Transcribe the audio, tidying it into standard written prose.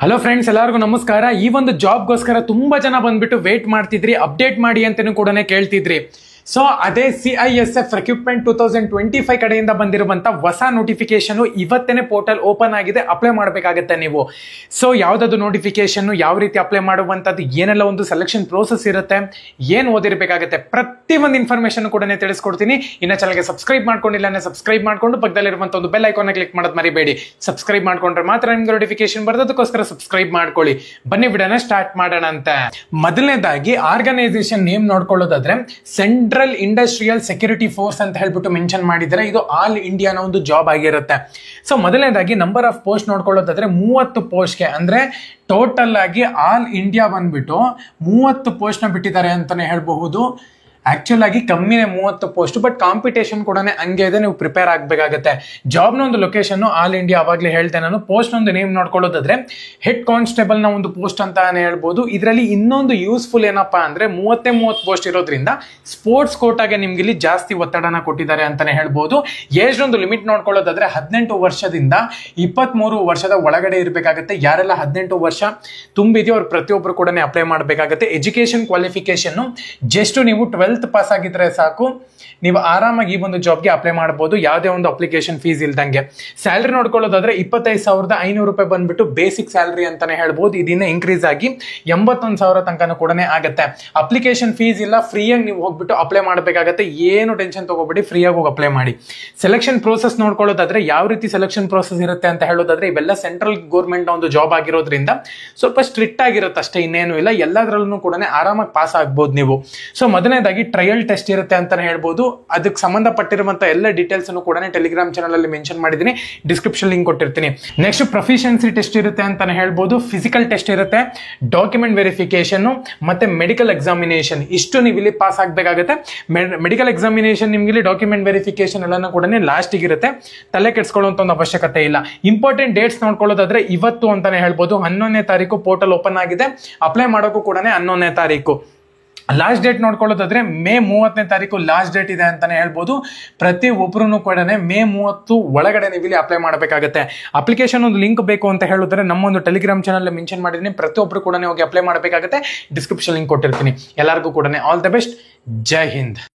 Hello friends, ಎಲ್ಲರಿಗೂ ನಮಸ್ಕಾರ. ಈ ಒಂದು ಜಾಬ್ಗೋಸ್ಕರ ತುಂಬಾ ಜನ ಬಂದ್ಬಿಟ್ಟು ವೇಟ್ ಮಾಡ್ತಿದ್ರಿ, ಅಪ್ಡೇಟ್ ಮಾಡಿ ಅಂತಾನೂ ಕೂಡ ಕೇಳ್ತಿದ್ರಿ. ಸೊ ಅದೇ CISF ರಿಕ್ರೂಟ್ಮೆಂಟ್ 2025 ಕಡೆಯಿಂದ ಬಂದಿರುವಂತ ಹೊಸ ನೋಟಿಫಿಕೇಶನ್ ಇವತ್ತೇನೆ ಪೋರ್ಟಲ್ ಓಪನ್ ಆಗಿದೆ. ಅಪ್ಲೈ ಮಾಡಬೇಕಾಗತ್ತೆ ನೀವು. ಸೊ ಯಾವ್ದಾದ್ರು ನೋಟಿಫಿಕೇಶನ್, ಯಾವ ರೀತಿ ಅಪ್ಲೈ ಮಾಡುವಂತದ್ದು, ಏನೆಲ್ಲ ಒಂದು ಸೆಲೆಕ್ಷನ್ ಪ್ರೋಸೆಸ್ ಇರುತ್ತೆ, ಏನ್ ಓದಿರ್ಬೇಕಾಗತ್ತೆ, ಪ್ರತಿ ಒಂದು ಇನ್ಫಾರ್ಮೇಶನ್ ಕೂಡ ತಿಳಿಸ್ಕೊಡ್ತೀನಿ. ಇನ್ನ ಚಾನಲ್ಗೆ ಸಬ್ಸ್ಕ್ರೈಬ್ ಮಾಡ್ಕೊಂಡಿಲ್ಲ ಅಂದ್ರೆ ಸಬ್ಸ್ಕ್ರೈಬ್ ಮಾಡ್ಕೊಂಡು ಪಕ್ಕದಲ್ಲಿರುವಂತ ಒಂದು ಬೆಲ್ ಐಕಾನ್ ಕ್ಲಿಕ್ ಮಾಡೋದು ಮರಿಬೇಡಿ. ಸಬ್ಸ್ಕ್ರೈಬ್ ಮಾಡ್ಕೊಂಡ್ರೆ ಮಾತ್ರ ನಿಮ್ಗೆ ನೋಟಿಫಿಕೇಶನ್ ಬರೋದಕ್ಕೋಸ್ಕರ ಸಬ್ಸ್ಕ್ರೈಬ್ ಮಾಡ್ಕೊಳ್ಳಿ. ಬನ್ನಿ ವಿಡಿಯೋನ ಸ್ಟಾರ್ಟ್ ಮಾಡೋಣ ಅಂತ. ಮೊದಲನೇದಾಗಿ ಆರ್ಗನೈಸೇಷನ್ ನೇಮ್ ನೋಡ್ಕೊಳ್ಳೋದಾದ್ರೆ ಸೆಂಟ್ರಲ್ ಇಂಡಸ್ಟ್ರಿಯಲ್ ಸೆಕ್ಯೂರಿಟಿ ಫೋರ್ಸ್ ಅಂತ ಹೇಳ್ಬಿಟ್ಟು ಮೆನ್ಷನ್ ಮಾಡಿದರೆ ಇದು ಆಲ್ ಇಂಡಿಯಾನ ಒಂದು ಜಾಬ್ ಆಗಿರುತ್ತೆ. ಸೊ ಮೊದಲನೇದಾಗಿ ನಂಬರ್ ಆಫ್ ಪೋಸ್ಟ್ ನೋಡ್ಕೊಳ್ಳೋದಾದ್ರೆ 30 ಪೋಸ್ಟ್ಗೆ, ಅಂದ್ರೆ ಟೋಟಲ್ ಆಗಿ ಆಲ್ ಇಂಡಿಯಾ ಬಂದ್ಬಿಟ್ಟು 30 ಪೋಸ್ಟ್ ನ ಬಿಟ್ಟಿದ್ದಾರೆ ಅಂತಾನೆ ಹೇಳ್ಬಹುದು. ಆಕ್ಚುಲ್ ಆಗಿ ಕಮ್ಮಿನೇ 30 ಪೋಸ್ಟ್, ಬಟ್ ಕಾಂಪಿಟೇಷನ್ ಕೂಡ ಹಂಗೆ ಇದೆ, ನೀವು ಪ್ರಿಪೇರ್ ಆಗಬೇಕಾಗತ್ತೆ. ಜಾಬ್ನ ಒಂದು ಲೊಕೇಶನ್ ಆಲ್ ಇಂಡಿಯಾ ಅವಾಗಲೇ ಹೇಳ್ತೆ ನಾನು. ಪೋಸ್ಟ್ ಒಂದು ನೇಮ್ ನೋಡ್ಕೊಳ್ಳೋದಾದ್ರೆ ಹೆಡ್ ಕಾನ್ಸ್ಟೇಬಲ್ ನ ಒಂದು ಪೋಸ್ಟ್ ಅಂತಾನೆ ಹೇಳ್ಬೋದು. ಇದರಲ್ಲಿ ಇನ್ನೊಂದು ಯೂಸ್ಫುಲ್ ಏನಪ್ಪಾ ಅಂದ್ರೆ 30 ಪೋಸ್ಟ್ ಇರೋದ್ರಿಂದ ಸ್ಪೋರ್ಟ್ಸ್ ಕೋಟಾಗೆ ನಿಮ್ಗೆ ಇಲ್ಲಿ ಜಾಸ್ತಿ ಒತ್ತಡನ ಕೊಟ್ಟಿದ್ದಾರೆ ಅಂತಾನೆ ಹೇಳ್ಬೋದು. ಏಜ್ ಒಂದು ಲಿಮಿಟ್ ನೋಡ್ಕೊಳ್ಳೋದಾದ್ರೆ 18 ವರ್ಷದಿಂದ 23 ವರ್ಷದ ಒಳಗಡೆ ಇರಬೇಕಾಗತ್ತೆ. ಯಾರೆಲ್ಲ 18 ವರ್ಷ ತುಂಬಿದೆಯೋ ಅವ್ರು ಪ್ರತಿಯೊಬ್ಬರು ಕೂಡ ಅಪ್ಲೈ ಮಾಡಬೇಕಾಗತ್ತೆ. ಎಜುಕೇಶನ್ ಕ್ವಾಲಿಫಿಕೇಶನ್ ಜಸ್ಟ್ ನೀವು 12th ಪಾಸ್ ಆಗಿದ್ರೆ ಸಾಕು, ನೀವು ಆರಾಮಾಗಿ ಈ ಒಂದು ಜಾಬ್ಗೆ ಅಪ್ಲೈ ಮಾಡಬಹುದು, ಯಾವುದೇ ಒಂದು ಅಪ್ಲಿಕೇಶನ್ ಫೀಸ್ ಇಲ್ದಂಗೆ. ಸ್ಯಾಲರಿ ನೋಡ್ಕೊಳ್ಳೋದಾದ್ರೆ 25,500 ರೂಪಾಯಿ ಬಂದ್ಬಿಟ್ಟು ಬೇಸಿಕ್ ಸ್ಯಾಲರಿ ಅಂತಾನೆ ಹೇಳ್ಬೋದು. ಇದನ್ನ ಇನ್ಕ್ರೀಸ್ ಆಗಿ 81,000 ತನಕ ಕೂಡ ಆಗುತ್ತೆ. ಅಪ್ಲಿಕೇಶನ್ ಫೀಸ್ ಇಲ್ಲ, ಫ್ರೀಯಾಗಿ ನೀವು ಹೋಗ್ಬಿಟ್ಟು ಅಪ್ಲೈ ಮಾಡಬೇಕಾಗತ್ತೆ. ಏನು ಟೆನ್ಷನ್ ತಗೋಬೇಡಿ, ಫ್ರೀಯಾಗಿ ಹೋಗಿ ಅಪ್ಲೈ ಮಾಡಿ. ಸೆಲೆಕ್ಷನ್ ಪ್ರೋಸೆಸ್ ನೋಡ್ಕೊಳ್ಳೋದಾದ್ರೆ ಯಾವ ರೀತಿ ಸೆಲೆಕ್ಷನ್ ಪ್ರೋಸೆಸ್ ಇರುತ್ತೆ ಅಂತ ಹೇಳೋದಾದ್ರೆ, ಇವೆಲ್ಲ ಸೆಂಟ್ರಲ್ ಗೌರ್ಮೆಂಟ್ ಒಂದು ಜಾಬ್ ಆಗಿರೋದ್ರಿಂದ ಸ್ವಲ್ಪ ಸ್ಟ್ರಿಕ್ಟ್ ಆಗಿರುತ್ತೆ ಅಷ್ಟೇ, ಇನ್ನೇನು ಇಲ್ಲ. ಎಲ್ಲದರಲ್ಲೂ ಕೂಡ ಆರಾಮಾಗಿ ಪಾಸ್ ಆಗ್ಬೋದು ನೀವು. ಸೊ ಮೊದಲನೇದಾಗಿ ಟ್ರಯಲ್ ಟೆಸ್ಟ್ ಇರುತ್ತೆ ಅಂತಾನೆ ಹೇಳ್ಬೋದು. ಅದಕ್ಕೆ ಸಂಬಂಧಪಟ್ಟಿರುವಂತ ಎಲ್ಲ ಡೀಟೇಲ್ಸ್ ಅನ್ನು ಕೂಡ ಟೆಲಿಗ್ರಾಮ್ ಚಾನಲ್ ಅಲ್ಲಿ ಮೆನ್ಷನ್ ಮಾಡಿದ್ದೀನಿ, ಡಿಸ್ಕ್ರಿಪ್ಷನ್ ಲಿಂಕ್ ಕೊಟ್ಟಿರ್ತೀನಿ. ನೆಕ್ಸ್ಟ್ ಪ್ರೊಫಿಷಿಯನ್ಸಿ ಟೆಸ್ಟ್ ಇರುತ್ತೆ ಅಂತಾನೆ ಹೇಳ್ಬೋದು. ಫಿಸಿಕಲ್ ಟೆಸ್ಟ್ ಇರುತ್ತೆ, ಡಾಕ್ಯುಮೆಂಟ್ ವೆರಿಫಿಕೇಶನ್ ಮತ್ತೆ ಮೆಡಿಕಲ್ ಎಕ್ಸಾಮಿನೇಷನ್. ಇಷ್ಟು ನೀವು ಇಲ್ಲಿ ಪಾಸ್ ಆಗಬೇಕಾಗುತ್ತೆ. ಮೆಡಿಕಲ್ ಎಕ್ಸಾಮಿನೇಷನ್ ನಿಮ್ಗೆ ಇಲ್ಲಿ, ಡಾಕ್ಯುಮೆಂಟ್ ವೆರಿಫಿಕೇಶನ್ ಎಲ್ಲಾನು ಕೂಡ ಲಾಸ್ಟ್ ಇರುತ್ತೆ. ತಲೆ ಕೆಡಿಸ್ಕೊಳ್ಳುವಂತ ಒಂದು ಅವಶ್ಯಕತೆ ಇಲ್ಲ. ಇಂಪಾರ್ಟೆಂಟ್ ಡೇಟ್ಸ್ ನೋಡ್ಕೊಳ್ಳೋದಾದ್ರೆ ಇವತ್ತು ಅಂತಾನೆ ಹೇಳ್ಬೋದು. 11ನೇ ತಾರೀಕು ಪೋರ್ಟಲ್ ಓಪನ್ ಆಗಿದೆ. ಅಪ್ಲೈ ಮಾಡೋಕ್ಕೂ ಕೂಡ 11ನೇ ತಾರೀಕು. ಲಾಸ್ಟ್ ಡೇಟ್ ನೋಡ್ಕೊಳ್ಳೋದಾದ್ರೆ ಮೇ 30ನೇ ತಾರೀಕು ಲಾಸ್ಟ್ ಡೇಟ್ ಇದೆ ಅಂತಾನೆ ಹೇಳ್ಬೋದು. ಪ್ರತಿ ಒಬ್ಬರು ಕೂಡ ಮೇ 30 ಒಳಗಡೆ ನೀವು ಇಲ್ಲಿ ಅಪ್ಲೈ ಮಾಡಬೇಕಾಗುತ್ತೆ. ಅಪ್ಲಿಕೇಶನ್ ಒಂದು ಲಿಂಕ್ ಬೇಕು ಅಂತ ಹೇಳಿದ್ರೆ ನಮ್ಮೊಂದು ಟೆಲಿಗ್ರಾಮ್ ಚಾನಲ್ ಮೆನ್ಷನ್ ಮಾಡಿದ್ದೀನಿ. ಪ್ರತಿಯೊಬ್ಬರು ಕೂಡ ಹೋಗಿ ಅಪ್ಲೈ ಮಾಡಬೇಕಾಗುತ್ತೆ. ಡಿಸ್ಕ್ರಿಪ್ಷನ್ ಲಿಂಕ್ ಕೊಟ್ಟಿರ್ತೀನಿ. ಎಲ್ಲರಿಗೂ ಕೂಡ all the best. Jai Hind.